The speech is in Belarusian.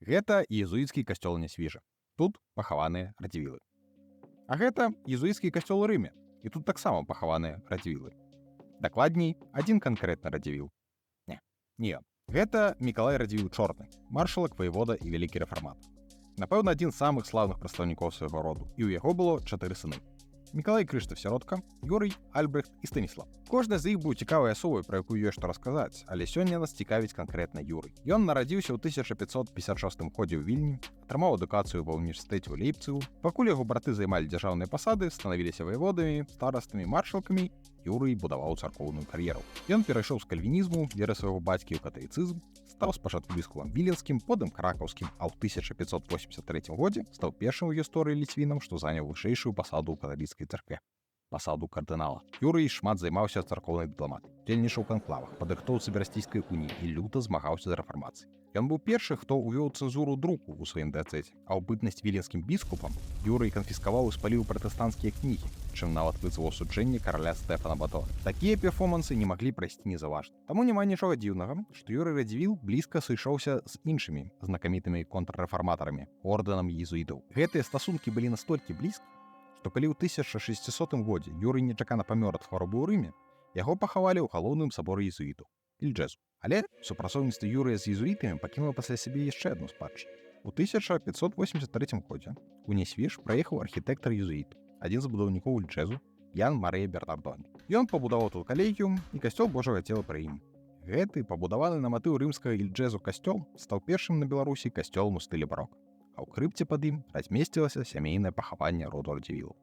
Гэта езуіцкі касцёл Нясвіжа. Тут пахаваныя радзівілы. А гэта езуіцкі касцёл у Рыме, і тут таксама пахаваныя радзівілы. Дакладней, адзін канкрэтны радзівіл. Не. Гэта Мікалай Радзівіл Чорны, маршалак, ваевода і вялікі рэфарматар. Напэўна, адзін з самых слаўных прадстаўнікоў свайго роду, і ў яго было 4 сыны. Мікалай Крыштаф Сяродка, Юрый, Альбрехт і Станіслав. Кожны з іх быў цікавай асобай, пра якую ёсць што расказаць, але сёння нас цікавіць канкрэтна Юрый. Ён нарадзіўся ў 1556 годзе ў Вільні, атрымаў адукацыю ва ўніверсітэце ў Лейпцыгу. Пакуль яго браты займалі дзяржаўныя пасады, станавіліся ваеводамі, старастамі, маршалкамі, Юрый будаваў царкоўную кар'еру. Ён перайшоў з кальвінізму, веры свайго бацькі ў каталіцызм, стаў спачатку біскупам віленскім, потым кракаўскім, а ў 1583 годзе стаў першым у гісторыі ліцвінам, што заняў вышэйшую пасаду ў каталіцкай царкве. Пасаду кардынала. Юрый шмат займаўся царкоўнай дыпламатыяй, удзельнічаў у канклавах, падрыхтоўцы берасційскай уніі і люта змагаўся за рэфармацыяй. Ён быў першы, хто ўвёў цэнзуру друку ў сваім дыяцэзе, а ў бытнасць віленскім біскупам Юрый канфіскаваў і спаліў пратэстанцкія кнігі, чым нават вызваў асуджэнне караля Стэфана Батора. Такія перформансы не маглі прайсці незаўважна. Таму няма нічога дзіўнага, што Юрый Радзівіл блізка сышоўся з іншымі знакамітымі контррэфарматарамі, ордэнам езуітаў. Гэтыя стасункі былі настолькі блізкі, што калі ў 1600 годзе Юрый нечакана памёр ад хваробы ў Рыме, яго пахавалі ў галоўным саборы езуітаў Ільджэзу. Але супрацоўніцтва Юрыя з езуітамі пакінула пасля сябе яшчэ адну спадчыну. У 1583 годзе у Нясвіж праехаў архітэктар езуіт, адзін з будаўнікоў Ільджэзу, Ян Марыя Бернардоні. Ён пабудаваў тут калегіум і касцёл Божага цела пры ім. Гэты, пабудаваны на матыў рымскага Ільджэзу касцёл, стаў першым на Беларусі касцёлам у стылі барока. А ў крыпце пад ім размесцілася сямейнае пахаванне роду Радзівілаў.